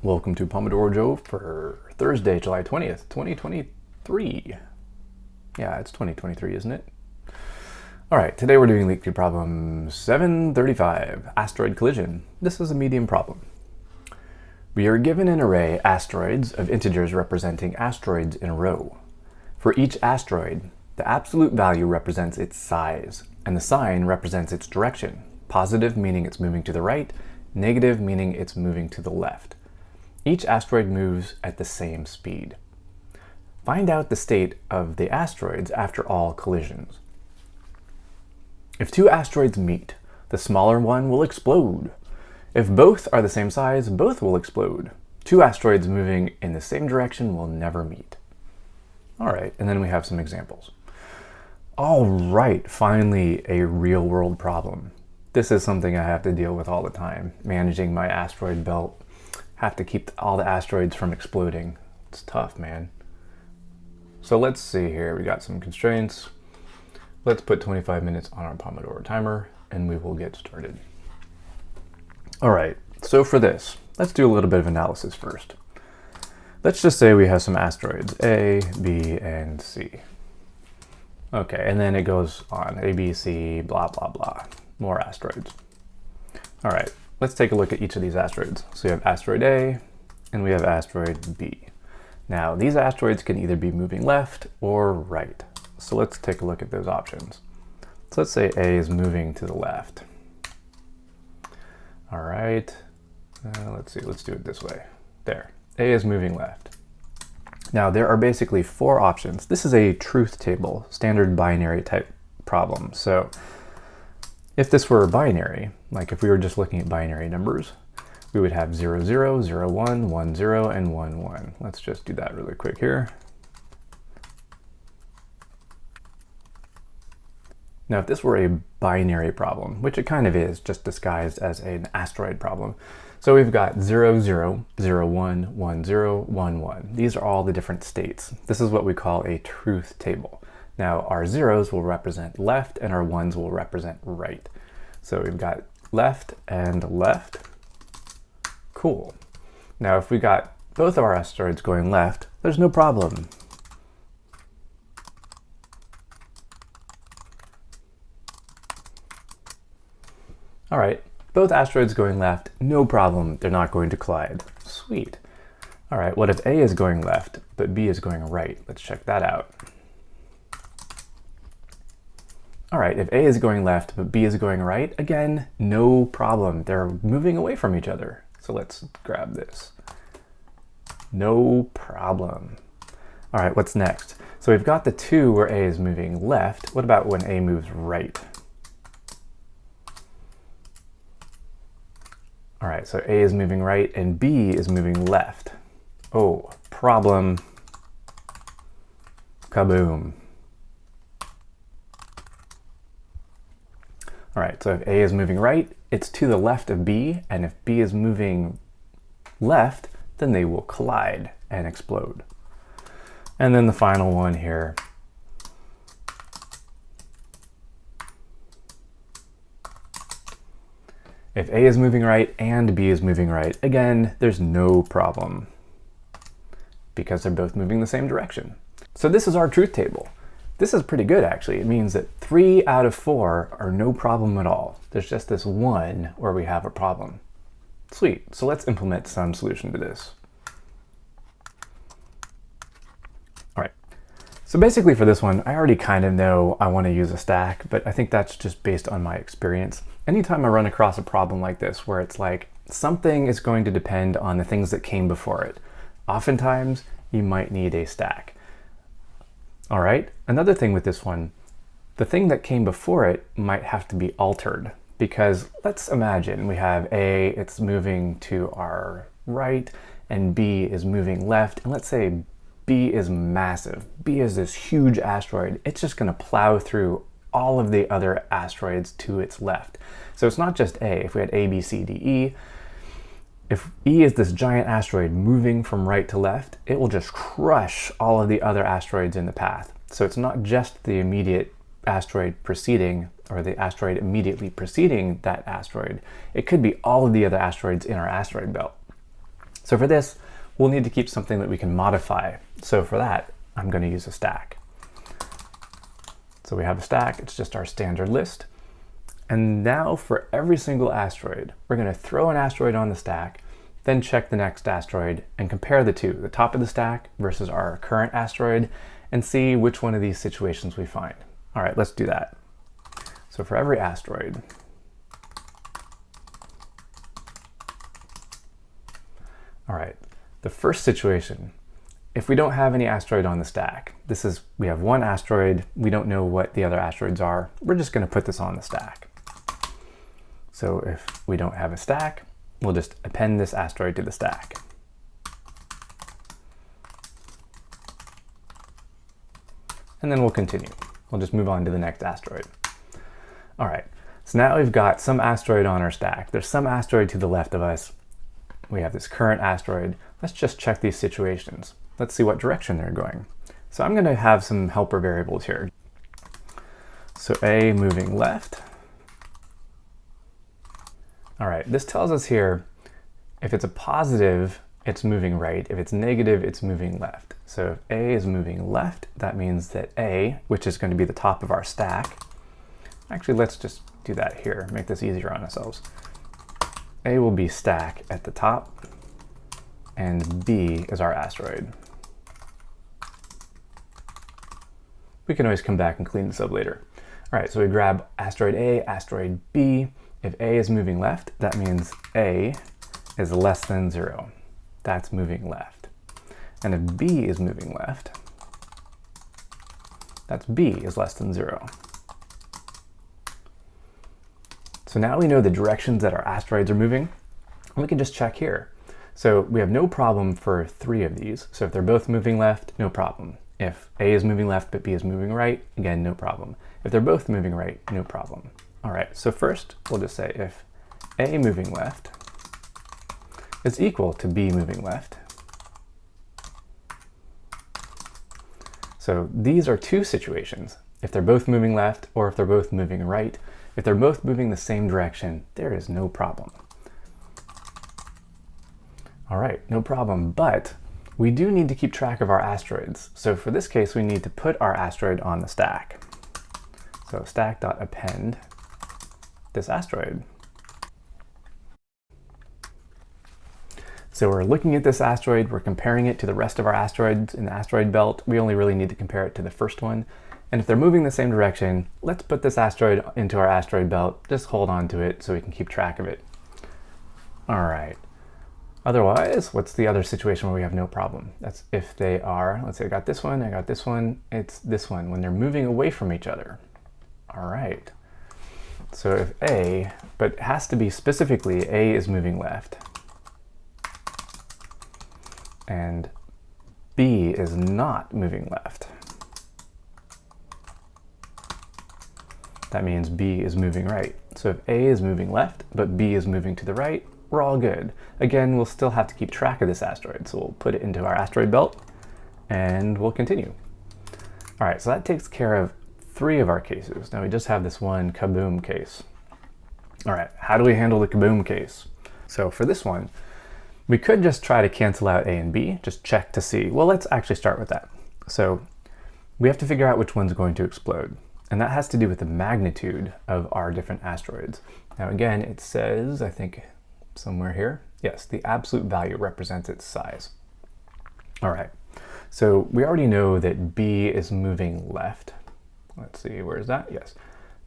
Welcome to Pomodoro Joe for Thursday, July 20th, 2023. Yeah, it's 2023, isn't it? All right, today we're doing LeetCode problem 735, asteroid collision. This is a medium problem. We are given an array asteroids of integers representing asteroids in a row. For each asteroid, the absolute value represents its size, and the sign represents its direction. Positive meaning it's moving to the right, negative meaning it's moving to the left. Each asteroid moves at the same speed. Find out the state of the asteroids after all collisions. If two asteroids meet, the smaller one will explode. If both are the same size, both will explode. Two asteroids moving in the same direction will never meet. All right, and then we have some examples. All right, finally a real-world problem. This is something I have to deal with all the time, managing my asteroid belt. Have to keep all the asteroids from exploding. It's tough, man. So let's see here. We got some constraints. Let's put 25 minutes on our Pomodoro timer and we will get started. All right, so for this, let's do a little bit of analysis first. Let's just say we have some asteroids, A, B, and C. Okay, and then it goes on, A, B, C, blah, blah, blah. More asteroids. All right. Let's take a look at each of these asteroids. So we have asteroid A and we have asteroid B. Now these asteroids can either be moving left or right. So let's take a look at those options. So let's say A is moving to the left. All right, let's see, let's do it this way. There, A is moving left. Now there are basically four options. This is a truth table, standard binary type problem. So if this were binary, like if we were just looking at binary numbers, we would have 0, 0, 0, 1, 1, 0, and 1, 1. Let's just do that really quick here. Now, if this were a binary problem, which it kind of is, just disguised as an asteroid problem. So we've got 0, 0, 0, 1, 1, 0, 1, 1. These are all the different states. This is what we call a truth table. Now our zeros will represent left and our ones will represent right. So we've got left and left. Cool. Now if we got both of our asteroids going left, there's no problem. All right, both asteroids going left, no problem. They're not going to collide. Sweet. All right, what if A is going left, but B is going right? Let's check that out. All right, if A is going left, but B is going right, again, no problem. They're moving away from each other. So let's grab this. No problem. All right, what's next? So we've got the two where A is moving left. What about when A moves right? All right, so A is moving right and B is moving left. Oh, problem. Kaboom. All right, so if A is moving right, it's to the left of B, and if B is moving left, then they will collide and explode. And then the final one here. If A is moving right and B is moving right, again, there's no problem because they're both moving the same direction. So this is our truth table. This is pretty good, actually. It means that 3 out of 4 are no problem at all. There's just this one where we have a problem. Sweet. So let's implement some solution to this. All right. So basically for this one, I already kind of know I want to use a stack, but I think that's just based on my experience. Anytime I run across a problem like this, where it's like something is going to depend on the things that came before it, oftentimes you might need a stack. All right, another thing with this one, the thing that came before it might have to be altered because let's imagine we have A, it's moving to our right, and B is moving left, and let's say B is massive. B is this huge asteroid. It's just gonna plow through all of the other asteroids to its left. So it's not just A. If we had A, B, C, D, E, if E is this giant asteroid moving from right to left, it will just crush all of the other asteroids in the path. So it's not just the immediate asteroid preceding, or the asteroid immediately preceding that asteroid. It could be all of the other asteroids in our asteroid belt. So for this, we'll need to keep something that we can modify. So for that, I'm going to use a stack. So we have a stack, it's just our standard list. And now for every single asteroid, we're going to throw an asteroid on the stack, then check the next asteroid and compare the two, the top of the stack versus our current asteroid, and see which one of these situations we find. All right, let's do that. So for every asteroid, all right, the first situation, if we don't have any asteroid on the stack, we have one asteroid, we don't know what the other asteroids are, we're just going to put this on the stack. So if we don't have a stack, we'll just append this asteroid to the stack. And then we'll continue. We'll just move on to the next asteroid. All right, so now we've got some asteroid on our stack. There's some asteroid to the left of us. We have this current asteroid. Let's just check these situations. Let's see what direction they're going. So I'm going to have some helper variables here. So A moving left. All right, this tells us here, if it's a positive, it's moving right. If it's negative, it's moving left. So if A is moving left, that means that A, which is going to be the top of our stack, actually, let's just do that here, make this easier on ourselves. A will be stack at the top, and B is our asteroid. We can always come back and clean this up later. All right, so we grab asteroid A, asteroid B. If A is moving left, that means A is less than 0. That's moving left. And if B is moving left, that's B is less than 0. So now we know the directions that our asteroids are moving, and we can just check here. So we have no problem for 3 of these. So if they're both moving left, no problem. If A is moving left but B is moving right, again, no problem. If they're both moving right, no problem. All right, so first we'll just say if A moving left is equal to B moving left. So these are 2 situations. If they're both moving left or if they're both moving right, if they're both moving the same direction, there is no problem. All right, no problem, but we do need to keep track of our asteroids. So for this case, we need to put our asteroid on the stack. So stack.append this asteroid. So we're looking at this asteroid, we're comparing it to the rest of our asteroids in the asteroid belt. We only really need to compare it to the first one. And if they're moving the same direction, let's put this asteroid into our asteroid belt. Just hold on to it so we can keep track of it. All right. Otherwise, what's the other situation where we have no problem? That's if they are, let's say I got this one, it's this one, when they're moving away from each other. All right. So if A, but it has to be specifically A is moving left, and B is not moving left. That means B is moving right. So if A is moving left, but B is moving to the right, we're all good. Again, we'll still have to keep track of this asteroid, so we'll put it into our asteroid belt, and we'll continue. All right, so that takes care of 3 of our cases. Now we just have this one kaboom case. All right, how do we handle the kaboom case? So for this one, we could just try to cancel out A and B, just check to see. Well, let's actually start with that. So we have to figure out which one's going to explode. And that has to do with the magnitude of our different asteroids. Now again, it says, I think somewhere here, yes, the absolute value represents its size. All right, so we already know that B is moving left. Let's see, where is that? Yes,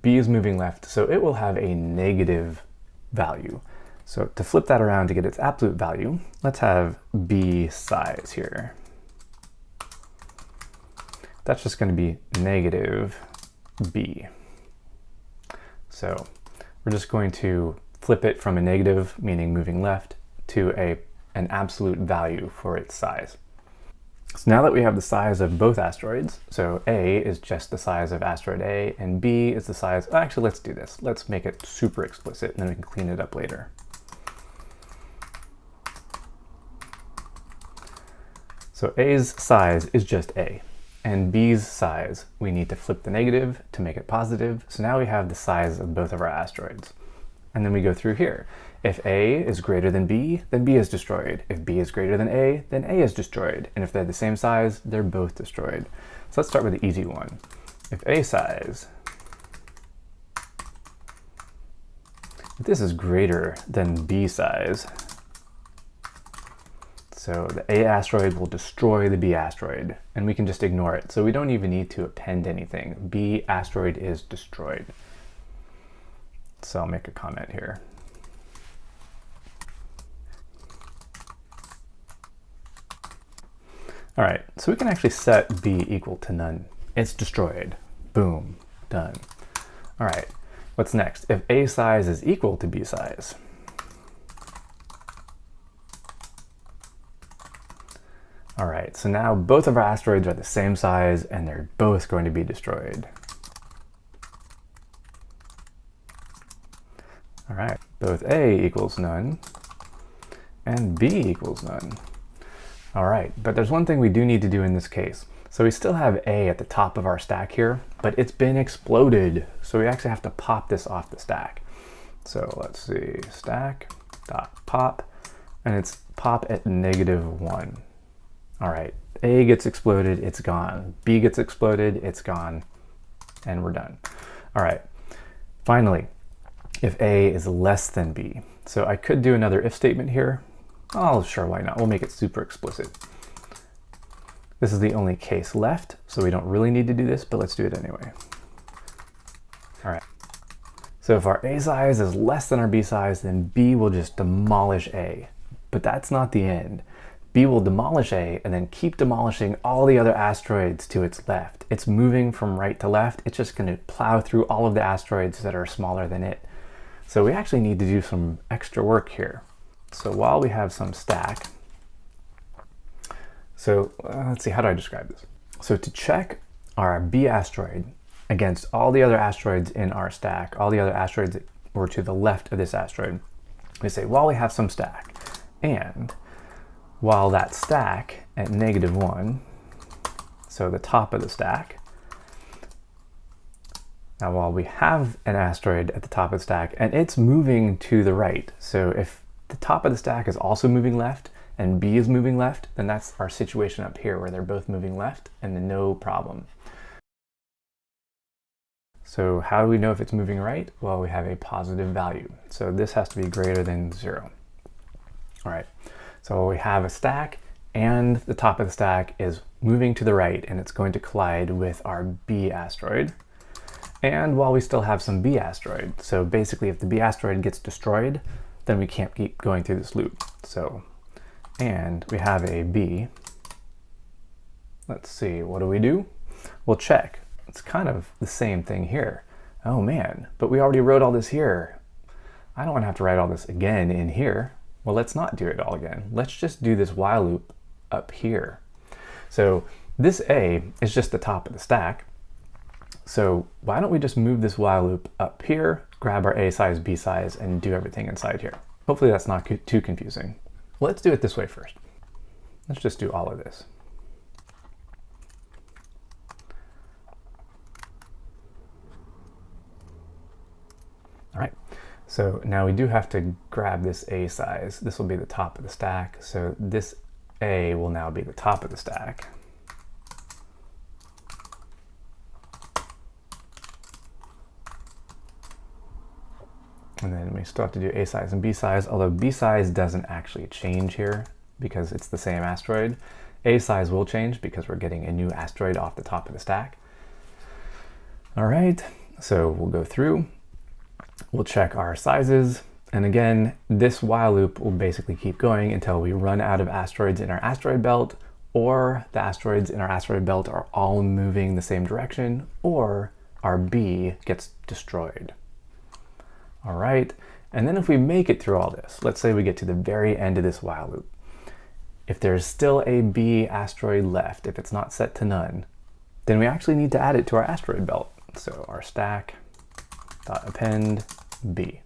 B is moving left, so it will have a negative value. So to flip that around to get its absolute value, let's have B size here. That's just going to be negative B. So we're just going to flip it from a negative, meaning moving left, to an absolute value for its size. So now that we have the size of both asteroids, so A is just the size of asteroid A, and B is the size, actually let's do this. Let's make it super explicit, and then we can clean it up later. So A's size is just A, and B's size, we need to flip the negative to make it positive. So now we have the size of both of our asteroids. And then we go through here. If A is greater than B, then B is destroyed. If B is greater than A, then A is destroyed. And if they're the same size, they're both destroyed. So let's start with the easy one. If A size, if this is greater than B size, so the A asteroid will destroy the B asteroid, and we can just ignore it. So we don't even need to append anything. B asteroid is destroyed. So I'll make a comment here. All right, so we can actually set B equal to none. It's destroyed. Boom, done. All right, what's next? If A size is equal to B size, all right, so now both of our asteroids are the same size and they're both going to be destroyed. All right, both A equals none and B equals none. All right, but there's one thing we do need to do in this case. So we still have A at the top of our stack here, but it's been exploded. So we actually have to pop this off the stack. So let's see, stack dot pop, and it's pop at -1. All right, A gets exploded, it's gone. B gets exploded, it's gone, and we're done. All right, finally, if A is less than B. So I could do another if statement here. Oh, sure, why not? We'll make it super explicit. This is the only case left, so we don't really need to do this, but let's do it anyway. All right. So if our A size is less than our B size, then B will just demolish A. But that's not the end. B will demolish A and then keep demolishing all the other asteroids to its left. It's moving from right to left. It's just going to plow through all of the asteroids that are smaller than it. So we actually need to do some extra work here. So while we have some stack, so let's see, how do I describe this? So to check our B asteroid against all the other asteroids in our stack, all the other asteroids that were to the left of this asteroid, we say, while we have some stack, and while that stack at -1, so the top of the stack, now while we have an asteroid at the top of the stack and it's moving to the right, so if the top of the stack is also moving left and B is moving left, then that's our situation up here where they're both moving left and then no problem. So how do we know if it's moving right? Well, we have a positive value. So this has to be greater than 0. All right, so we have a stack and the top of the stack is moving to the right and it's going to collide with our B asteroid. And while we still have some B asteroid, so basically if the B asteroid gets destroyed, then we can't keep going through this loop. So, and we have a B. Let's see, what do? We'll check. It's kind of the same thing here. Oh man, but we already wrote all this here. I don't want to have to write all this again in here. Well, let's not do it all again. Let's just do this while loop up here. So this A is just the top of the stack. So why don't we just move this while loop up here, grab our A size, B size, and do everything inside here. Hopefully that's not too confusing. Well, let's do it this way first. Let's just do all of this. All right, so now we do have to grab this A size. This will be the top of the stack. So this A will now be the top of the stack. And then we still have to do A size and B size, although B size doesn't actually change here because it's the same asteroid. A size will change because we're getting a new asteroid off the top of the stack. All right, so we'll go through, we'll check our sizes. And again, this while loop will basically keep going until we run out of asteroids in our asteroid belt, or the asteroids in our asteroid belt are all moving the same direction, or our B gets destroyed. All right, and then if we make it through all this, let's say we get to the very end of this while loop. If there's still a B asteroid left, if it's not set to none, then we actually need to add it to our asteroid belt. So our stack dot append B.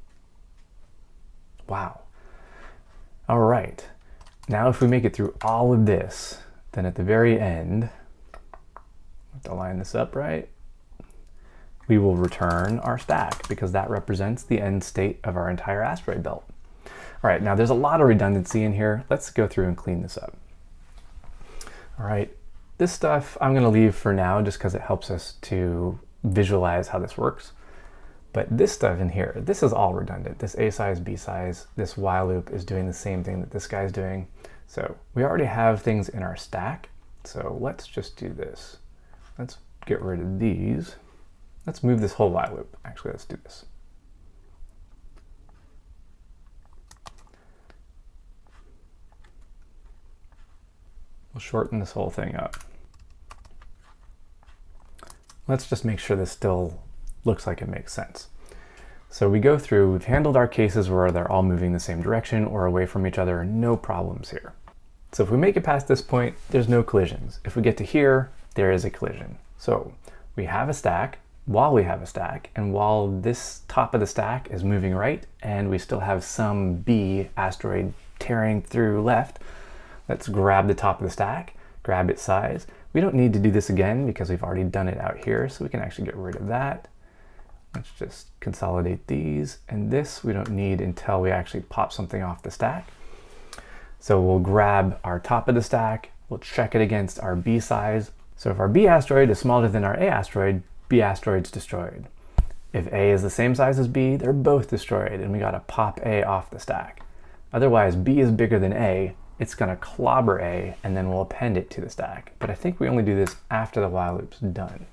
Wow. All right, now if we make it through all of this, then at the very end, I have to line this up right. we will return our stack because that represents the end state of our entire asteroid belt. All right, now there's a lot of redundancy in here. Let's go through and clean this up. All right, this stuff I'm gonna leave for now just because it helps us to visualize how this works. But this stuff in here, this is all redundant. This A size, B size, this while loop is doing the same thing that this guy's doing. So we already have things in our stack. So let's just do this. Let's get rid of these. Let's move this whole while loop. Actually, let's do this. We'll shorten this whole thing up. Let's just make sure this still looks like it makes sense. So we go through, we've handled our cases where they're all moving the same direction or away from each other, no problems here. So if we make it past this point, there's no collisions. If we get to here, there is a collision. So we have a stack, while we have a stack, and while this top of the stack is moving right, and we still have some B asteroid tearing through left, let's grab the top of the stack, grab its size. We don't need to do this again because we've already done it out here, so we can actually get rid of that. Let's just consolidate these, and this we don't need until we actually pop something off the stack. So we'll grab our top of the stack, we'll check it against our B size. So if our B asteroid is smaller than our A asteroid, B asteroid's destroyed. If A is the same size as B, they're both destroyed, and we gotta pop A off the stack. Otherwise, B is bigger than A, it's gonna clobber A, and then we'll append it to the stack. But I think we only do this after the while loop's done,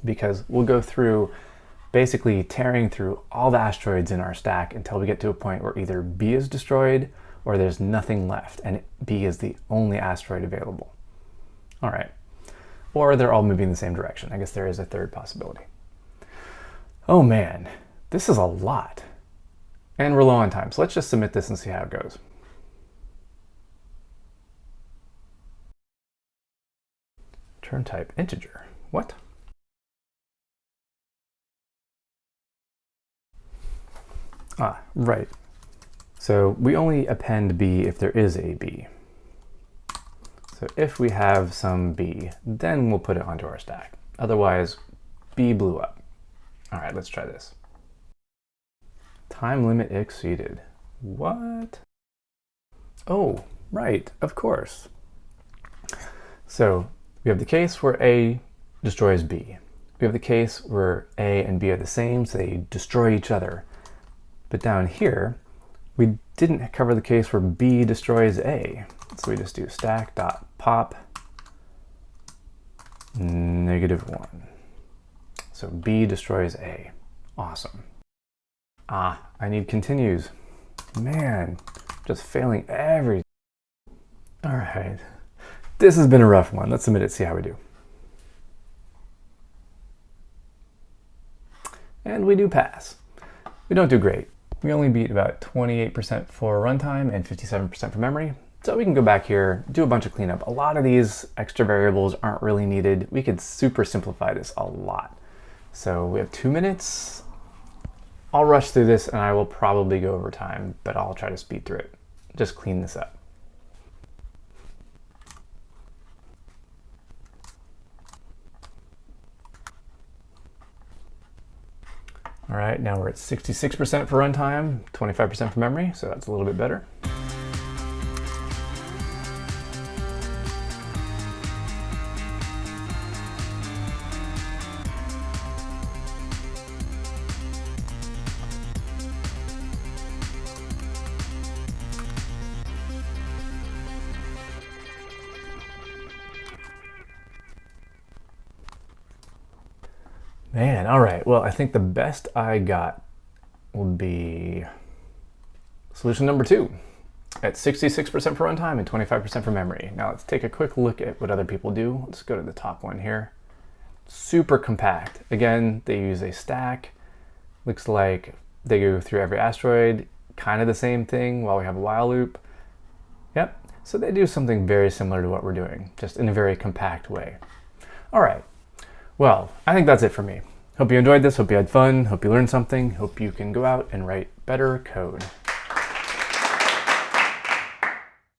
because we'll go through basically tearing through all the asteroids in our stack until we get to a point where either B is destroyed or there's nothing left, and B is the only asteroid available. All right, or they're all moving the same direction. I guess there is a third possibility. Oh man, this is a lot. And we're low on time, so let's just submit this and see how it goes. Return type integer. What? Ah, right. So we only append B if there is a B. So if we have some B, then we'll put it onto our stack. Otherwise, B blew up. All right, let's try this. Time limit exceeded. What? Oh, right, of course. So we have the case where A destroys B. We have the case where A and B are the same, so they destroy each other. But down here, we didn't cover the case where B destroys A. So we just do stack.pop -1. So B destroys A. Awesome. Ah, I need continues. Man, just failing every. All right. This has been a rough one. Let's submit it, see how we do. And we do pass. We don't do great. We only beat about 28% for runtime and 57% for memory. So we can go back here, do a bunch of cleanup. A lot of these extra variables aren't really needed. We could super simplify this a lot. So we have 2 minutes. I'll rush through this and I will probably go over time, but I'll try to speed through it. Just clean this up. All right, now we're at 66% for runtime, 25% for memory, so that's a little bit better. Man, all right. Well, I think the best I got would be solution number 2 at 66% for runtime and 25% for memory. Now let's take a quick look at what other people do. Let's go to the top one here. Super compact. Again, they use a stack. Looks like they go through every asteroid, kind of the same thing while we have a while loop. Yep. So they do something very similar to what we're doing, just in a very compact way. All right. Well, I think that's it for me. Hope you enjoyed this, hope you had fun, hope you learned something, hope you can go out and write better code.